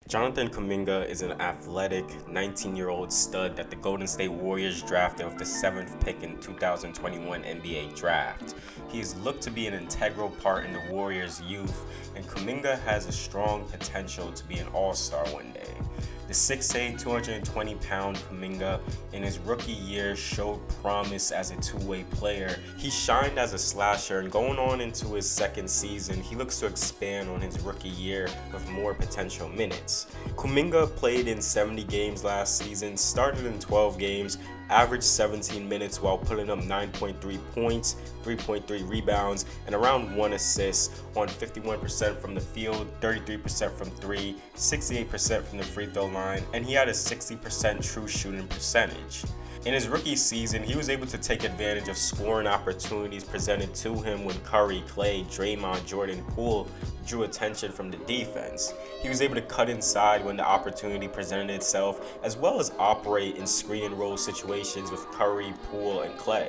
Jonathan Kuminga is an athletic 19-year-old stud that the Golden State Warriors drafted with the 7th pick in 2021 NBA Draft. He is looked to be an integral part in the Warriors' youth, and Kuminga has a strong potential to be an all-star one day. The 6'8", 220-pound Kuminga in his rookie year showed promise as a two-way player. He shined as a slasher, and going on into his second season, he looks to expand on his rookie year with more potential minutes. Kuminga played in 70 games last season, started in 12 games, averaged 17 minutes while putting up 9.3 points, 3.3 rebounds, and around 1 assist on 51% from the field, 33% from 3, 68% from the free throw line, and he had a 60% true shooting percentage. In his rookie season, he was able to take advantage of scoring opportunities presented to him when Curry, Klay, Draymond, Jordan, Poole drew attention from the defense. He was able to cut inside when the opportunity presented itself, as well as operate in screen and roll situations with Curry, Poole, and Klay.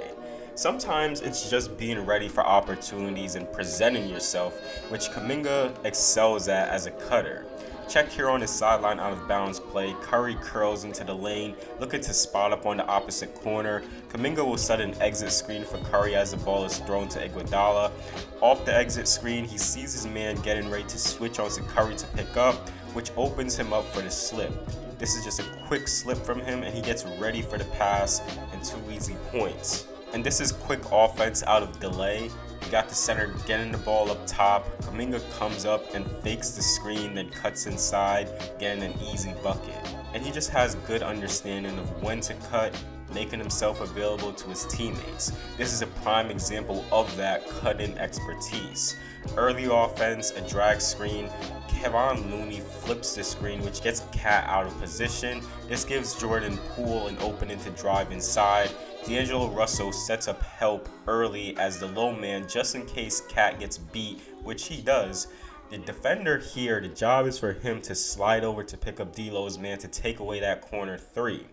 Sometimes it's just being ready for opportunities and presenting yourself, which Kuminga excels at as a cutter. Check here on his sideline out of bounds play. Curry curls into the lane, looking to spot up on the opposite corner. Kuminga will set an exit screen for Curry as the ball is thrown to Iguodala. Off the exit screen, he sees his man getting ready to switch onto Curry to pick up, which opens him up for the slip. This is just a quick slip from him, and he gets ready for the pass and 2 easy points. And this is quick offense out of delay. You got the center getting the ball up top. Kuminga comes up and fakes the screen, then cuts inside, getting an easy bucket. And he just has good understanding of when to cut, making himself available to his teammates. This is a prime example of that cut-in expertise. Early offense, a drag screen. Kevon Looney flips the screen, which gets Cat out of position. This gives Jordan Poole an opening to drive inside. D'Angelo Russell sets up help early as the low man just in case Cat gets beat, which he does. The defender here, the job is for him to slide over to pick up D'Lo's man to take away that corner three.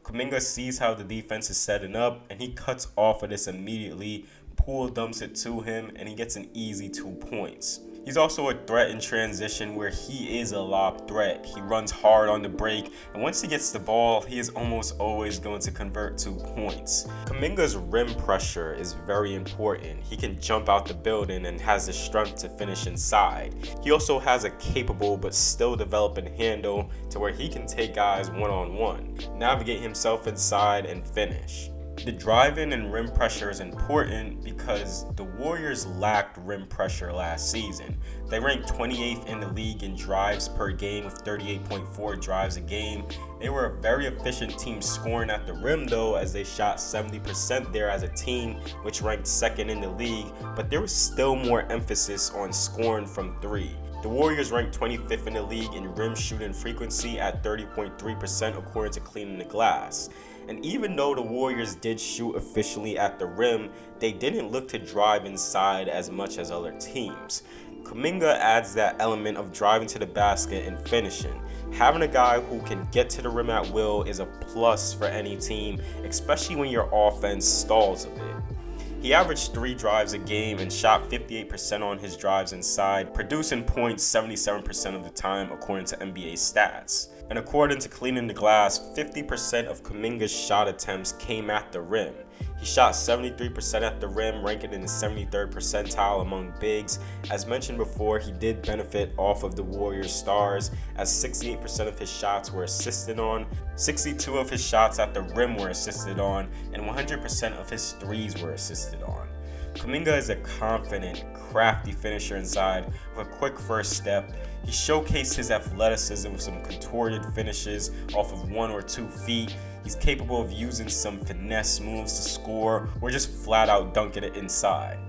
Kuminga sees how the defense is setting up, and he cuts off of this immediately. Poole dumps it to him, and he gets an easy 2 points. He's also a threat in transition where he is a lob threat. He runs hard on the break, and once he gets the ball, he is almost always going to convert 2 points. Kuminga's rim pressure is very important. He can jump out the building and has the strength to finish inside. He also has a capable but still developing handle to where he can take guys one-on-one, navigate himself inside, and finish. The drive-in and rim pressure is important because the Warriors lacked rim pressure last season. They ranked 28th in the league in drives per game with 38.4 drives a game. They were a very efficient team scoring at the rim though, as they shot 70% there as a team, which ranked 2nd in the league, but there was still more emphasis on scoring from 3. The Warriors ranked 25th in the league in rim shooting frequency at 30.3% according to Cleaning the Glass. And even though the Warriors did shoot efficiently at the rim, they didn't look to drive inside as much as other teams. Kuminga adds that element of driving to the basket and finishing. Having a guy who can get to the rim at will is a plus for any team, especially when your offense stalls a bit. He averaged 3 drives a game and shot 58% on his drives inside, producing points 77% of the time according to NBA stats. And according to Cleaning the Glass, 50% of Kuminga's shot attempts came at the rim. He shot 73% at the rim, ranking in the 73rd percentile among bigs. As mentioned before, he did benefit off of the Warriors stars, as 68% of his shots were assisted on, 62 of his shots at the rim were assisted on, and 100% of his threes were assisted on. Kuminga is a confident, crafty finisher inside with a quick first step. He showcased his athleticism with some contorted finishes off of 1 or 2 feet. He's capable of using some finesse moves to score or just flat out dunking it inside.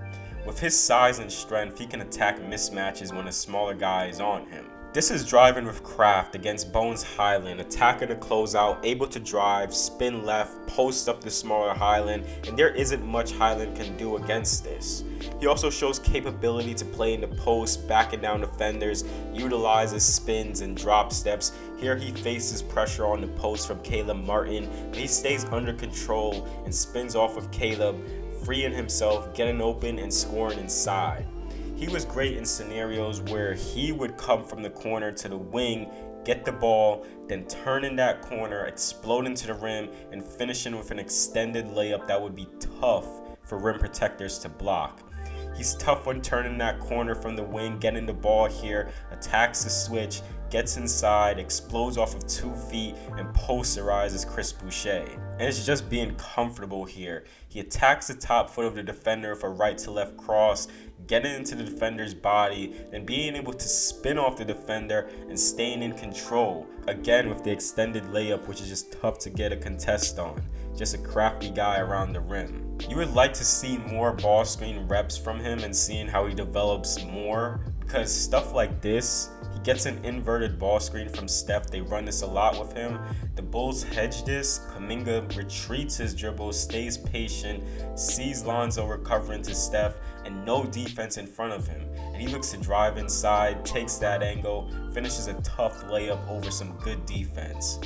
With his size and strength, he can attack mismatches when a smaller guy is on him. This is driving with craft against Bones Highland, attacker to close out, able to drive, spin left, post up the smaller Highland, and there isn't much Highland can do against this. He also shows capability to play in the post, backing down defenders, utilizes spins and drop steps. Here he faces pressure on the post from Caleb Martin, but he stays under control and spins off of Caleb, freeing himself, getting open, and scoring inside. He was great in scenarios where he would come from the corner to the wing get the ball, then turn in that corner, explode into the rim, and finishing with an extended layup that would be tough for rim protectors to block. He's tough when turning that corner from the wing, getting the ball here, attacks the switch, gets inside, explodes off of 2 feet, and posterizes Chris Boucher. And it's just being comfortable here. He attacks the top foot of the defender with a right to left cross, getting into the defender's body, then being able to spin off the defender and staying in control. Again with the extended layup, which is just tough to get a contest on. Just a crafty guy around the rim. You would like to see more ball screen reps from him and seeing how he develops more, because stuff like this, he gets an inverted ball screen from Steph. They run this a lot with him. The Bulls hedge this. Kuminga retreats his dribble, stays patient, sees Lonzo recovering to Steph, and no defense in front of him. And he looks to drive inside, takes that angle, finishes a tough layup over some good defense.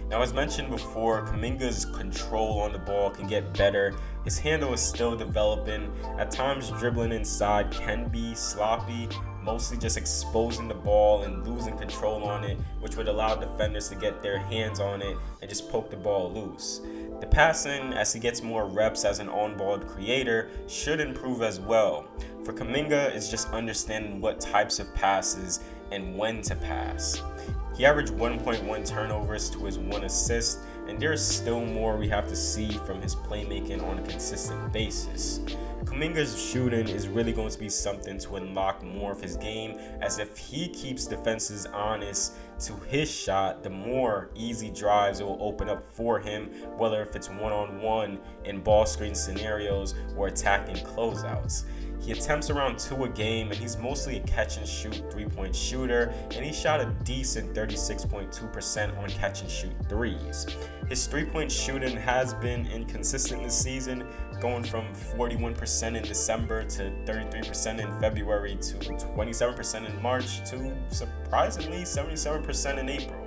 Now, as mentioned before, Kuminga's control on the ball can get better. His handle is still developing. At times, dribbling inside can be sloppy, mostly just exposing the ball and losing control on it, which would allow defenders to get their hands on it and just poke the ball loose. The passing, as he gets more reps as an on-ball creator, should improve as well. For Kuminga, it's just understanding what types of passes and when to pass. He averaged 1.1 turnovers to his 1 assist, and there's still more we have to see from his playmaking on a consistent basis. Kuminga's shooting is really going to be something to unlock more of his game, as if he keeps defenses honest to his shot, the more easy drives it will open up for him, whether if it's one-on-one in ball screen scenarios or attacking closeouts. He attempts around 2 a game, and he's mostly a catch-and-shoot 3-point shooter, and he shot a decent 36.2% on catch-and-shoot threes. His 3-point shooting has been inconsistent this season, going from 41% in December to 33% in February to 27% in March to surprisingly 77% in April.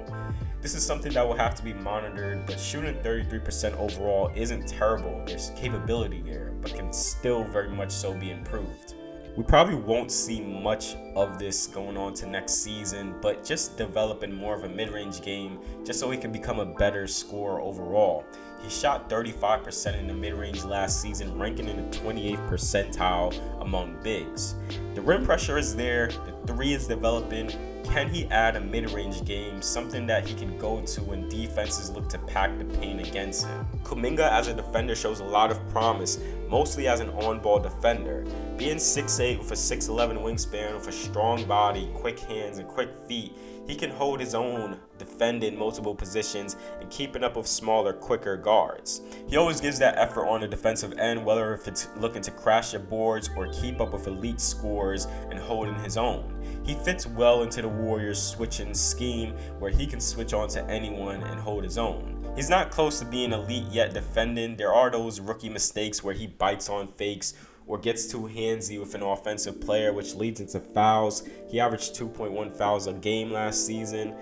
This is something that will have to be monitored, but shooting 33% overall isn't terrible. There's capability there, but can still very much so be improved. We probably won't see much of this going on to next season, but just developing more of a mid-range game just so he can become a better scorer overall. He shot 35% in the mid-range last season, ranking in the 28th percentile among bigs. The rim pressure is there, the 3 is developing. Can he add a mid-range game, something that he can go to when defenses look to pack the paint against him? Kuminga as a defender shows a lot of promise, mostly as an on-ball defender. Being 6'8" with a 6'11" wingspan, with a strong body, quick hands, and quick feet, he can hold his own, defend in multiple positions, and keeping up with smaller, quicker guards. He always gives that effort on the defensive end, whether if it's looking to crash your boards or keep up with elite scorers and holding his own. He fits well into the Warriors' switching scheme, where he can switch on to anyone and hold his own. He's not close to being elite yet defending. There are those rookie mistakes where he bites on fakes or gets too handsy with an offensive player, which leads into fouls. He averaged 2.1 fouls a game last season.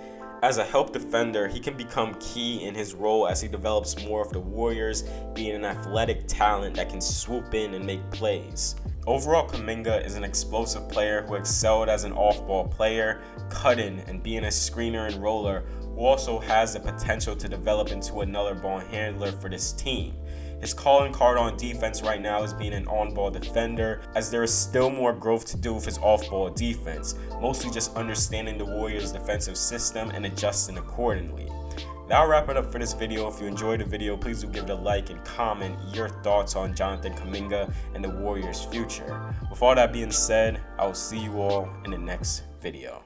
As a help defender, he can become key in his role as he develops more of the Warriors, being an athletic talent that can swoop in and make plays. Overall, Kuminga is an explosive player who excelled as an off-ball player, cutting and being a screener and roller, who also has the potential to develop into another ball handler for this team. His calling card on defense right now is being an on-ball defender, as there is still more growth to do with his off-ball defense, mostly just understanding the Warriors' defensive system and adjusting accordingly. That'll wrap it up for this video. If you enjoyed the video, please do give it a like and comment your thoughts on Jonathan Kuminga and the Warriors' future. With all that being said, I will see you all in the next video.